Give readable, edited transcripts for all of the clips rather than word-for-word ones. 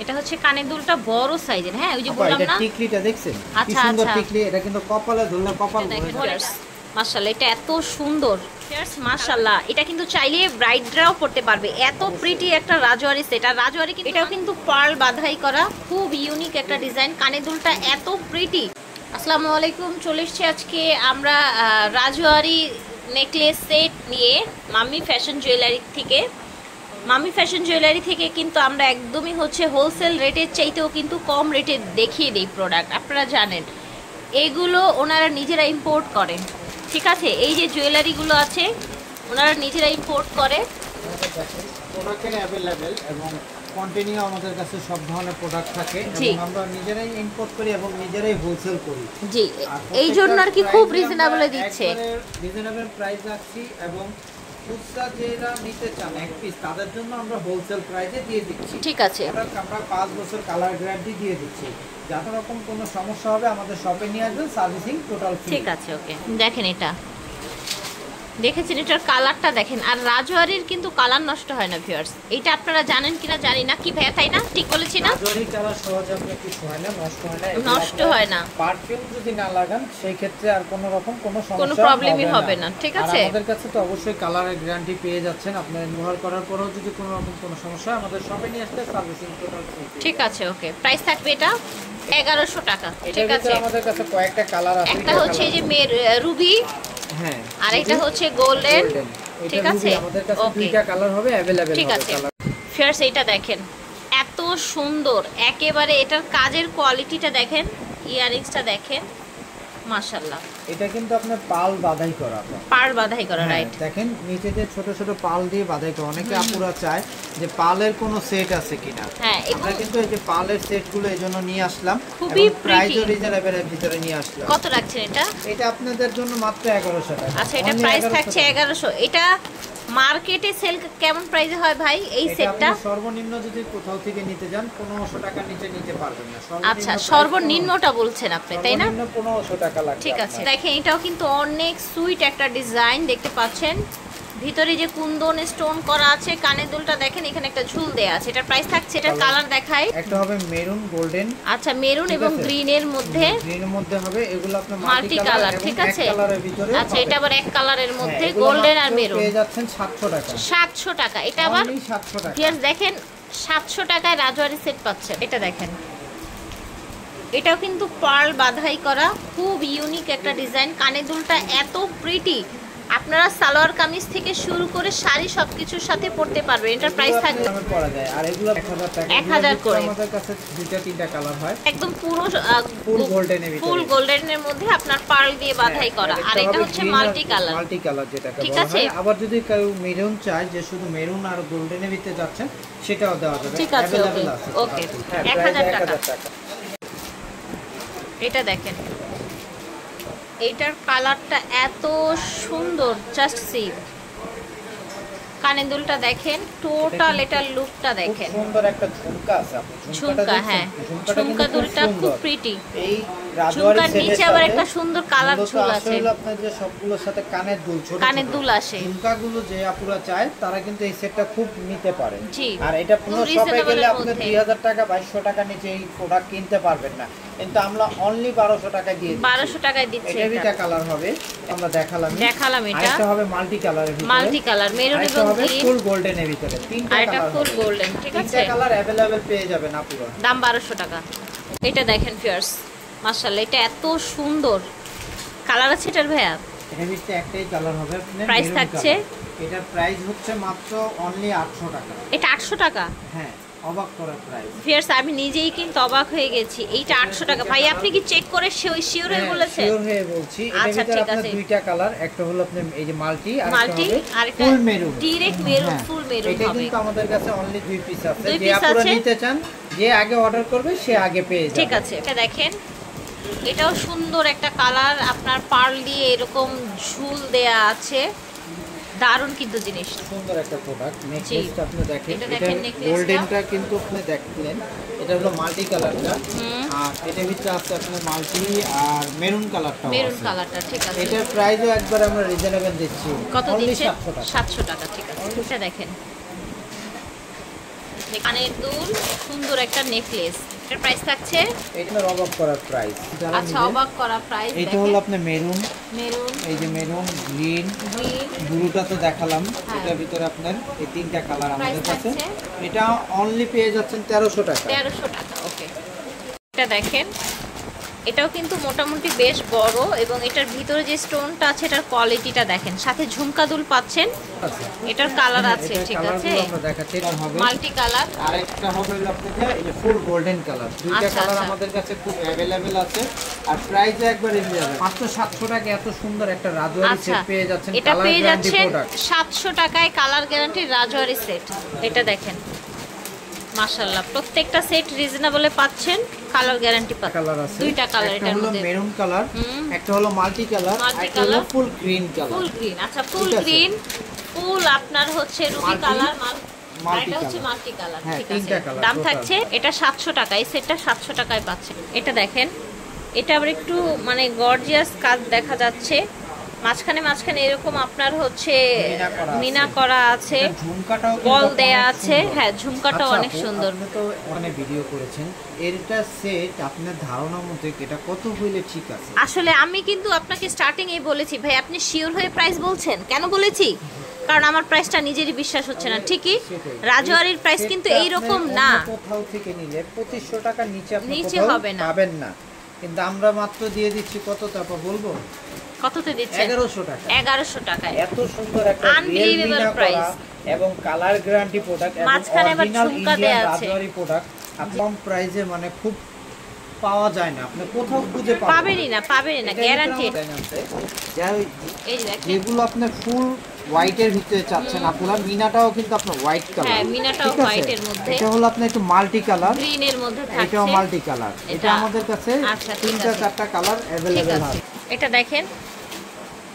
এটা হচ্ছে কানের দুলটা বড় সাইজের। হ্যাঁ ওই যে বললাম না টিকলিটা দেখছেন কি আচ্ছা সুন্দর আচ্ছা টিকলি, এটা কিন্তু কপালে ধরলে কপাল ভরে যায়। মাশাআল্লাহ এটা এত সুন্দর মাশাআল্লাহ। এটা কিন্তু চাইলে ব্রাইডরাও পড়তে পারবে, এত প্রিটি একটা রাজওয়ারি সেট। আর রাজওয়ারি এটাও কিন্তু পার্ল বাঁধাই করা, খুব ইউনিক একটা ডিজাইন। কানের দুলটা এত প্রিটি। আসসালামু আলাইকুম, চলে এসেছি আজকে আমরা রাজওয়ারি নেকলেস সেট নিয়ে মাম্মি ফ্যাশন জুয়েলারি থেকে। মাম্মি ফ্যাশন জুয়েলারি থেকে কিন্তু আমরা একদমই হচ্ছে হোলসেল রেটের চাইতেও কিন্তু কম রেটে দেখিয়ে দিই প্রোডাক্ট। আপনারা জানেন এগুলো ওনারা নিজেরা ইম্পোর্ট করেন, ঠিক আছে। এই যে জুয়েলারিগুলো আছে ওনারা নিজেরা ইম্পোর্ট করে। প্রোডাক্টের অ্যাভেলেবেল এবং কন্টিনিউ আমাদের কাছে সব ধরনের প্রোডাক্ট থাকে এবং আমরা নিজেরাই ইম্পোর্ট করি এবং নিজেরাই হোলসেল করি। জি, এই জন্য আর কি খুব রিজনেবলে দিচ্ছে, রিজনেবল প্রাইস রাখছি এবং খুচরা যারা নিতে চান এক পিস তাদের জন্য আমরা হোলসেল প্রাইসে দিয়ে দিচ্ছি, ঠিক আছে। আমরা 5 বছর কালার গ্যারান্টি দিয়ে দিচ্ছি। যত রকম কোনো সমস্যা হবে আমাদের শপে নিয়ে আসবেন, সার্ভিসিং টোটাল ফ্রি। ঠিক আছে, ওকে। দেখেন এটা দেখেছেন, এটার কালারটা দেখেন। আর রাজওয়ারির কিন্তু কালার নষ্ট হয় না ভিউয়ার্স, এটা আপনারা জানেন কিনা জানি না। কি ভাইয়া তাই না? ঠিক বলেছি না? রাজওয়ারি কালার সহজে আপনার কিছু হয় না, নষ্ট হয় না। নষ্ট হয় না। পারফিউম যদি না লাগান সেই ক্ষেত্রে আর কোনো রকম কোনো সমস্যা কোনো প্রবলেমই হবে না, ঠিক আছে। আমাদের কাছে তো অবশ্যই কালারের গ্যারান্টি পেয়ে যাচ্ছেন। আপনি ব্যবহার করার পরেও যদি কোনো রকম কোনো সমস্যা হয় আমাদের শপে নিয়ে আসলে সার্ভিসিং টোটাল ফ্রি। ঠিক আছে, ওকে। প্রাইস থাকবে এটা 1100 টাকা, ঠিক আছে। আমাদের কাছে কয়েকটা কালার আছে। একটা হচ্ছে এই যে রুবি, হ্যাঁ, আর এটা হচ্ছে গোল্ডেন, ঠিক আছে। আমাদের কাছে দুইটা কালার হবে अवेलेबल, ঠিক আছে। ফিয়ার্স এইটা দেখেন এত সুন্দর একেবারে, এটার কাজের কোয়ালিটিটা দেখেন, ইয়ারিংসটা দেখেন, মাশাআল্লাহ। এটা কিন্তু আপনার পাল বাঁধাই করা, পাল বাঁধাই করা, রাইট। দেখেন নিচে যে ছোট ছোট পাল দিয়ে বাঁধাই করা। অনেকে আপুরা চায় যে পালের কোনো সেট আছে কিনা। হ্যাঁ, আমরা কিন্তু এই যে পালের সেটগুলো এজন্য নিয়ে আসলাম, খুবই প্রাইস রিজনেবল এর ভিতরে নিয়ে আসলাম। কত রাখছেন এটা? এটা আপনাদের জন্য মাত্র 1100 টাকা। আচ্ছা, এটা প্রাইস থাকছে 1100। এটা মার্কেটে সেল কেমন প্রাইসে হয় ভাই এই সেটটা? সর্বনিম্ন যদি কোথাও থেকে নিতে যান 1500 টাকার নিচে নিতে পারবেন না। আচ্ছা, সর্বনিম্নটা বলছেন আপনি, তাই না? 1500 টাকা লাগবে। ঠিক আছে। দেখেন এটাও কিন্তু অনেক সুইট একটা ডিজাইন, দেখতে পাচ্ছেন ভিতরে যে কুন্দন স্টোন করা আছে। কানের দুলটা দেখেন, এখানে একটা ঝুল দেয়া আছে। এটার প্রাইস থাকছে, এটার কালার দেখাই। একটা হবে মেরুন গোল্ডেন, আচ্ছা মেরুন এবং গ্রিনের মধ্যে, গ্রিনের মধ্যে হবে। এগুলো আপনার মাল্টি কালার, ঠিক আছে। কালারের ভিতরে। আচ্ছা, এটা আবার এক কালারের মধ্যে গোল্ডেন আর মেরুন। পেয়ে যাচ্ছেন 700 টাকা। 700 টাকা। এটা আবার 700 টাকা। ভিউয়ার্স দেখেন 700 টাকায় রাজওয়ারি সেট পাচ্ছেন। এটা দেখেন, এটাও কিন্তু পার্ল বাঁধাই করা, খুব ইউনিক একটা ডিজাইন। কানের দুলটা এত প্রিটি, আপনারা সালোয়ার কামিজ থেকে শুরু করে শাড়ি সবকিছুর সাথে পরতে পারবেন। এটার প্রাইস থাকবে পরা যায়। আর এগুলো 1000 টাকা। 1000 করে। আমাদের কাছে দুইটা তিনটা কালার হয়, একদম পুরো ফুল গোল্ডেনের ভিতরে, ফুল গোল্ডেনের মধ্যে আপনার পার্ল দিয়ে বাঁধাই করা। আর এটা হচ্ছে মাল্টি কালার, মাল্টি কালার যেটাকে ঠিক বলা আছে। হয়। আবার যদি কেউ মেরুন চায় যে শুধু মেরুন আর গোল্ডেনের ভিতরে যাচ্ছেন সেটাও দেওয়া যাবে, ঠিক আছে। ওকে, 1000 টাকা। এটা দেখেন, এইটার কালারটা এত সুন্দর, জাস্ট সি। কানের দুলটা দেখেন, টোটাল এটার লুকটা দেখেন, সুন্দর একটা ঝুমকা আছে। আপনি ঝুমকা, হ্যাঁ ঝুমকা দুলটা খুব প্রিটি। এই রাজওয়ারি ঝুমকার নিচে আবার একটা সুন্দর কালার ঝুল আছে। আপনার যে সবগুলোর সাথে কানের দুল, ছোট কানের দুল আসে। ঝুমকাগুলো যে আপুরা চায় তারা কিন্তু এই সেটটা খুব নিতে পারে। জি, আর এটা পুরো শপে গেলে আপনি 2000 টাকা 2200 টাকা নিচে এই প্রোডাক্ট কিনতে পারবেন না, কিন্তু আমরা অনলি 1200 টাকা দিয়ে দিচ্ছি। 1200 টাকায় দিচ্ছি। এটা কালার হবে, আমরা দেখালাম। এটা এটা হবে মাল্টি কালারের ভিতরে, মাল্টি কালার মেরুন এবং গ্রিন, ফুল গোল্ডেনের ভিতরে। তিনটা আর এটা কালার, ফুল গোল্ডেন, ঠিক আছে। তিনটা কালার अवेलेबल পেয়ে যাবেন আপুরা। দাম 1200 টাকা। এটা দেখেন ভিউয়ার্স, মাশাআল্লাহ এটা এত সুন্দর কালার আছে এটার ভাইয়া। এর ভিতরে একটাই কালার হবে আপনার। প্রাইস থাকছে, এটার প্রাইস হচ্ছে মাত্র অনলি 800 টাকা। এটা 800 টাকা। হ্যাঁ, অবাক করার প্রাইস। ভিউয়ার্স আমি নিজেই কিন্তু অবাক হয়ে গেছি, এইটা 800 টাকা। ভাই আপনি কি চেক করে শিওর হয়ে বলেছেন? শিওর হয়ে বলছি। এর ভিতরে আপনার দুইটা কালার, একটা হলো আপনার এই যে মাল্টি, আর একটা হবে full maroon, direct maroon, full maroon হবে। এটা কিন্তু আমাদের কাছে অনলি 2 পিস আছে। যে আপনারা নিতে চান, যে আগে অর্ডার করবে সে আগে পেয়ে যাবে, ঠিক আছে। এটা দেখেন, এটাও সুন্দর একটা কালার, আপনার পার্ল দিয়ে এরকম ঝুল দেয়া আছে, দারুণ কিন্তু জিনিস, সুন্দর একটা প্রোডাক্ট। নেকলেসটা আপনি দেখেন, এটা গোল্ডেনটা কিন্তু আপনি দেখলেন, এটা হলো মাল্টি কালারটা। আর এটার ভিতরে আছে আপনার মাল্টি আর মেরুন কালারটা, মেরুন কালারটা, ঠিক আছে। এটার প্রাইসও একবার আমরা রিজনেবল দিচ্ছি। কত দিচ্ছেন? 700 টাকা। 700 টাকা, ঠিক আছে। এটা দেখেন, কানের দুল, সুন্দর একটা নেকলেস। এটার প্রাইস থাকছে, এটা অবাক করার প্রাইস। আচ্ছা অবাক করা প্রাইস। এটা হলো আপনার মেরুন, এই যে মেরুন, গ্রিন, ব্লুটা তো দেখালাম। এটার ভিতরে আপনার এই তিনটা কালার আমাদের কাছে। এটা অনলি পেয়ে যাচ্ছেন 1300 টাকা। 1300 টাকা, ওকে। এটা দেখেন, এটাও কিন্তু মোটামুটি বেশ বড় এবং এটার ভিতরে যে স্টোনটা আছে এটার কোয়ালিটিটা দেখেন, সাথে ঝুমকা দুল পাচ্ছেন। এটার কালার আছে, ঠিক আছে, আমরা দেখাচ্ছি। এটা হবে মাল্টি কালার, আর একটা হবে আপনাদের এই যে ফুল গোল্ডেন কালার। দুইটা কালার আমাদের কাছে খুব अवेलेबल আছে আর প্রাইস একবারে রিজনেবল, মাত্র 700 টাকা এত সুন্দর একটা রাজওয়ারি সেট পেয়ে যাচ্ছেন। এটা পেয়ে যাচ্ছেন 700 টাকায় কালার গ্যারান্টি রাজওয়ারি সেট। এটা দেখেন মাশাআল্লাহ, প্রত্যেকটা সেট রিজনেবলে পাচ্ছেন, কালার গ্যারান্টি পাচ্ছেন। কালার আছে, দুইটা কালার এটার মধ্যে, একটা হলো মেরুন কালার, একটা হলো মাল্টি কালার, একটা হলো ফুল গ্রিন কালার। ফুল গ্রিন, আচ্ছা ফুল গ্রিন, ফুল আপনার হচ্ছে রুবি কালার, এটা হচ্ছে মাল্টি কালার, ঠিক আছে। দাম থাকছে এটা 700 টাকা, এই সেটটা 700 টাকায় পাচ্ছেন। এটা দেখেন, এটা আবার একটু মানে গর্জিয়াস কাজ দেখা যাচ্ছে, মাঝখানে মাঝখানে এরকম আপনার হচ্ছে মিনা করা আছে, ঝুমকাটাও বল দেয়া আছে। হ্যাঁ, ঝুমকাটাও অনেক সুন্দর। আপনি তো অনেক ভিডিও করেছেন, এটা সেট আপনার ধারণার মধ্যে এটা কত হইলে ঠিক আছে? আসলে আমি কিন্তু আপনাকে স্টার্টিং এই বলেছি ভাই, আপনি শিওর হয়ে প্রাইস বলছেন। কেন বলেছি? কারণ আমার প্রাইসটা নিজেরই বিশ্বাস হচ্ছে না। ঠিকই, রাজওয়ারির প্রাইস কিন্তু এই রকম না, কোথাও থেকে নিলে 2500 টাকার নিচে আপনি নিচে হবে না, পাবেন না। কিন্তু আমরা মাত্র দিয়ে দিচ্ছি কত, তারপর বলবো কততে দিচ্ছেন? 1100 টাকা। 1100 টাকায় এত সুন্দর একটা আনবিলিভেবল প্রাইস এবং কালার গ্যারান্টি প্রোডাক্ট এবং মাঝখানে আবার ঝুমকা দেয়া আছে। রাজওয়ারি প্রোডাক্ট কম প্রাইসে মানে খুব পাওয়া যায় না, আপনি কোথাও খুঁজে পাবেনই না, গ্যারান্টি। এই যে দেখেন, যেগুলো আপনি ফুল হোয়াইটের ভিতরে চাচ্ছেন আপনারা, মিনাটাও কিন্তু আপনার হোয়াইট কালার। হ্যাঁ, মিনাটাও হোয়াইটের মধ্যে। এটা হলো আপনার একটু মাল্টি কালার, গ্রিনের মধ্যে থাকছে, এটাও মাল্টি কালার। এটা আমাদের কাছে তিনটা চারটা কালার अवेलेबल আছে। এটা দেখেন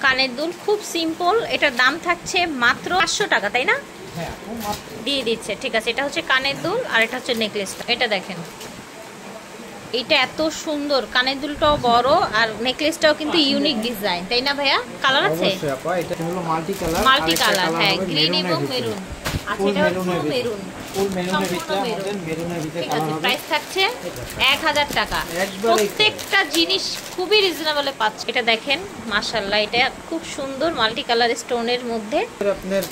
কানের দুল, খুব সিম্পল। এটার দাম থাকছে মাত্র 500 টাকা, তাই না? হ্যাঁ, দিয়ে দিচ্ছে, ঠিক আছে। এটা হচ্ছে কানের দুল আর এটা হচ্ছে নেকলেসটা। এটা দেখেন, এটা এত সুন্দর, কানের দুলটাও বড় আর নেকলেসটাও কিন্তু ইউনিক ডিজাইন, তাই না ভাইয়া? কালার আছে, অবশ্যই আপা, এটা হলো মাল্টি কালার। মাল্টি কালার, হ্যাঁ, গ্রিন এবং মেরুন। আচ্ছা, এটা হচ্ছে ফুল মেরুন, ফুল মেরুনের ভিতরে আমাদের মেরুনের ভিতরে কালার হবে। প্রাইস থাকছে 1000 টাকা। প্রত্যেকটা জিনিস খুবই রিজনেবলে পাচ্ছে। এটা দেখেন মাশাআল্লাহ, এটা খুব সুন্দর মাল্টি কালার স্টোনের মধ্যে। আপনার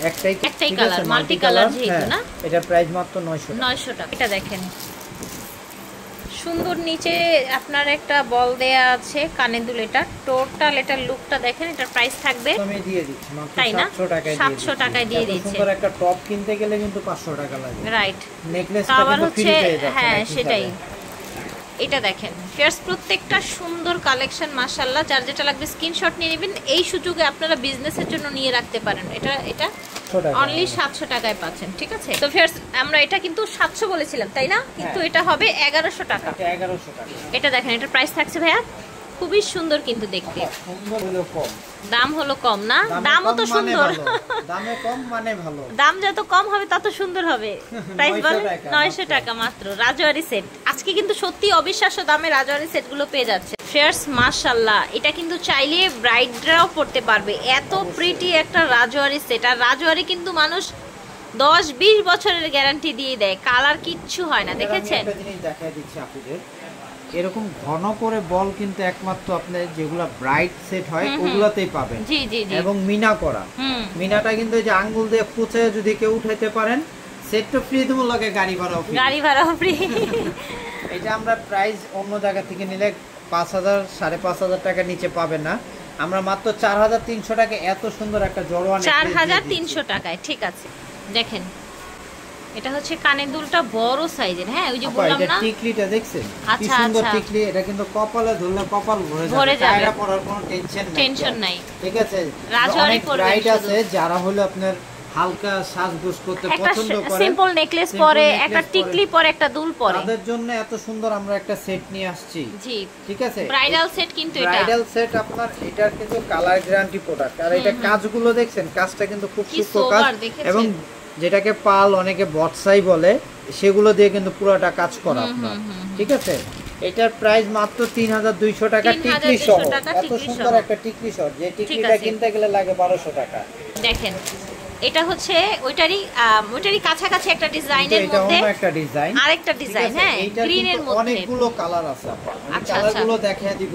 একটাই কালার, মাল্টি কালার যেহেতু না, এটা প্রাইস মাত্র 900 টাকা। এটা দেখেন সুন্দর, নিচে আপনার একটা বল দেয়া আছে, কানের দুল। এটা টোটাল এটার লুকটা দেখেন। এটার প্রাইস থাকবে আমি দিয়ে দিচ্ছি মাত্র 700 টাকায় দিয়ে দিচ্ছে। সুন্দর একটা টপ কিনতে গেলে কিন্তু 500 টাকা লাগে, রাইট। নেকলেসটা কিন্তু ফ্রি পেয়ে যাচ্ছে। হ্যাঁ, সেটাই। এটা দেখেন ফিয়ার্স, প্রত্যেকটা সুন্দর কালেকশন মাশাআল্লাহ। যার যেটা লাগবে স্ক্রিনশট নিয়ে নেবেন, এই সুযোগে আপনারা বিজনেসের জন্য নিয়ে রাখতে পারেন। এটা অনলি 700 টাকায় পাচ্ছেন, ঠিক আছে। তো ফিয়ার্স, আমরা এটা কিন্তু 700 বলেছিলাম, তাই না? কিন্তু এটা হবে 1100 টাকা। 1100 টাকা। এটা দেখেন, এটার প্রাইস থাকছে ভাইয়া খুবই সুন্দর কিন্তু দেখতে। সুন্দর হলো কম, দাম হলো কম না? দামও তো সুন্দর, দামে কম মানে ভালো। দাম যত কম হবে তত সুন্দর হবে। প্রাইস বলেন 900 টাকা মাত্র, রাজওয়ারি সেট। আজকে কিন্তু সত্যি অবিশ্বাস্য দামে রাজওয়ারি সেটগুলো পেয়ে যাচ্ছে। ফিয়ার্স মাশাআল্লাহ, এটা কিন্তু চাইলে ব্রাইডরাও পড়তে পারবে, এত প্রিটি একটা রাজওয়ারি সেট। আর রাজওয়ারি কিন্তু মানুষ 10-20 বছরের গ্যারান্টি দিয়ে দেয়, কালার কিচ্ছু হয় না। দেখেছেন, একটা জিনিস দেখাই দিচ্ছি আপনাদের, এরকম ঘন করে বল কিন্তু একমাত্র আপনার যেগুলা ব্রাইট সেট হয় ওগুলাতেই পাবেন। জি জি জি। এবং মিনা করা, মিনাটা কিন্তু এই যে আঙ্গুল দিয়ে খুঁচে যদি কেউ উঠাইতে পারেন, সেট তো ফ্রি দেবো, লাগে গাড়ি ভাড়াও ফ্রি। এটা আমরা প্রাইস অন্য জায়গা থেকে নিলে 5000 5500 টাকার নিচে পাবেন না, আমরা মাত্র 4300 টাকা এত সুন্দর একটা জড়োয়া 4300 টাকায়, ঠিক আছে। দেখেন, এটা হচ্ছে কানের দুলটা বড় সাইজের। হ্যাঁ, ওই যে বললাম না, টিকলিটা দেখছেন কি আচ্ছা সুন্দর আচ্ছা, টিকলি। এটা কিন্তু কপালে ধরলে কপাল ভরে যাবে, টাকা পড়ার কোনো টেনশন নাই, ঠিক আছে। রাজওয়ারি পরবে ব্রাইট আছে যারা হলো আপনার হালকা সাজগোজ করতে পছন্দ করে, সিম্পল নেকলেস পরে, একটা টিকলি পরে, একটা দুল পরে, তাদের জন্য এত সুন্দর আমরা একটা সেট নিয়ে আসছি। জি, ঠিক আছে, ব্রাইডাল সেট। কিন্তু এটা ব্রাইডাল সেট আপনার, এটার কিন্তু কালার গ্যারান্টি প্রোডাক্ট। আর এটা কাজগুলো দেখছেন, কাজটা কিন্তু খুব সূক্ষ্ম কাজ, এবং যেটাকে পাল অনেকে বটসাই বলে, সেগুলো দিয়ে কিন্তু পুরোটা কাজ করা আপনার, ঠিক আছে। এটার প্রাইস মাত্র 3200 টাকা, টিকলি সহ। এত সুন্দর একটা টিকলি সহ, যে টিকলিটা কিনতে গেলে লাগে 1200 টাকা। দেখেন এটা হচ্ছে ওইটারই কাছাকাছি একটা ডিজাইনের মধ্যে একটা ডিজাইন, আরেকটা ডিজাইন। হ্যাঁ, গ্রিনের মধ্যে অনেকগুলো কালার আছে আপা, আমি কালারগুলো দেখিয়ে দিব।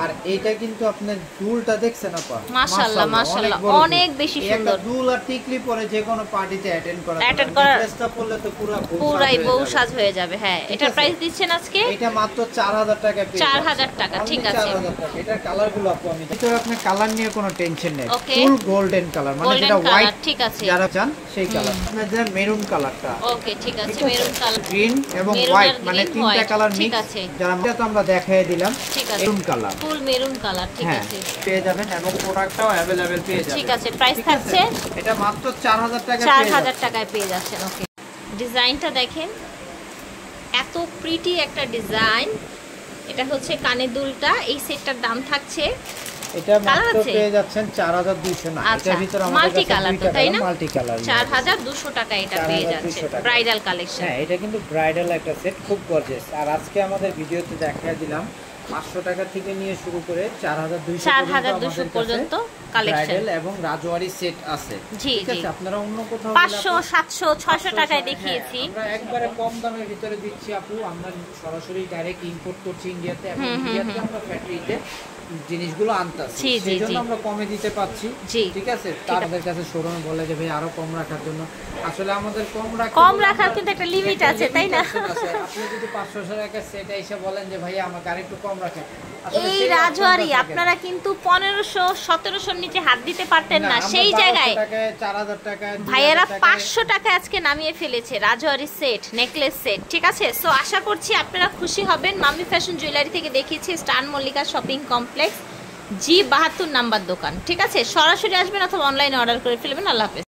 আর এইটা কিন্তু আপনার দুলটা দেখছেন আপা, মাশাআল্লাহ মাশাআল্লাহ অনেক বেশি সুন্দর। একটা দুল আর টিকলি পরে যে কোনো পার্টিতে অ্যাটেন্ড করা ড্রেসটা পরলে তো পুরাই বউ সাজ হয়ে যাবে। হ্যাঁ, এটা প্রাইস দিচ্ছেন আজকে? এটা মাত্র 4000 টাকা পেয়ে 4000 টাকা, ঠিক আছে। 4000 টাকা। এটা কালারগুলো আপু আমি তো আপনি কালার নিয়ে কোনো টেনশন নেই, ফুল গোল্ডেন কালার, মানে যেটা হোয়াইট ঠিক আছে যারা চান সেই কালার। আপনাদের মেরুন কালারটা, ওকে ঠিক আছে, মেরুন কালার, গ্রিন এবং হোয়াইট, মানে তিনটা কালার মিক্স। যারা তো আমরা দেখাই দিলাম maroon colour, full maroon colour, ঠিক আছে, পেয়ে যাবেন এবং প্রোডাক্টটাও अवेलेबल পেয়ে যাবেন। ঠিক আছে, প্রাইস থাকছে এটা মাত্র 4000 টাকা, 4000 টাকায় পেয়ে যাচ্ছেন। ওকে, ডিজাইনটা দেখেন, এত প্রিটি একটা ডিজাইন। এটা হচ্ছে কানের দুলটা, এই সেটটার দাম থাকছে, এটা মাত্র পেয়ে যাচ্ছেন 4200 না, এটার ভিতর আমাদের মাল্টি কালার, তাই না? মাল্টি কালার 4200 টাকা এটা পেয়ে যাচ্ছে, ব্রাইডাল কালেকশন। হ্যাঁ, এটা কিন্তু ব্রাইডাল একটা সেট, খুব গর্জিয়াস। আর আজকে আমাদের ভিডিওতে দেখায় দিলাম 500 টাকা থেকে নিয়ে শুরু করে 4200 পর্যন্ত কালেকশন এবং রাজওয়ারি সেট আছে। জি জি, আপনারা অন্য কোথাও 500 700 600 টাকায় দেখিয়েছি, আমরা একবারে কম দামের ভিতরে দিচ্ছি আপু। আমরা সরাসরি ডাইরেক্ট ইম্পোর্ট করছি ইন্ডিয়াতে, এবং ইন্ডিয়াতে আমরা ফ্যাক্টরিতে জিনিসগুলো আনতাছি, সেজন্য আমরা কমে দিতে পাচ্ছি। ঠিক আছে, তাদের কাছে শোরুমে বলে যে ভাই আরো কম রাখার জন্য, আসলে আমাদের কম রাখার কিন্তু একটা লিমিট আছে, তাই না? আপনি যদি 500 টাকা সেট এসে বলেন যে ভাই আমাকে আরেকটু কম রাখেন, এই রাজওয়ারি আপনারা কিন্তু 1500 1700 নিচে হাত দিতে পারতেন না, সেই জায়গায় 4000 টাকা ভাইয়েরা 500 টাকা আজকে নামিয়ে ফেলেছে রাজওয়ারি সেট, নেকলেস সেট। ঠিক আছে, সো আশা করছি আপনারা খুশি হবেন। মাম্মি ফ্যাশন জুয়েলারি থেকে দেখিয়েছি star Mallika shopping complex, G72 number দোকান। ঠিক আছে, সরাসরি আসবেন অথবা অনলাইনে অর্ডার করে ফেলবেন। আল্লাহ হাফেজ।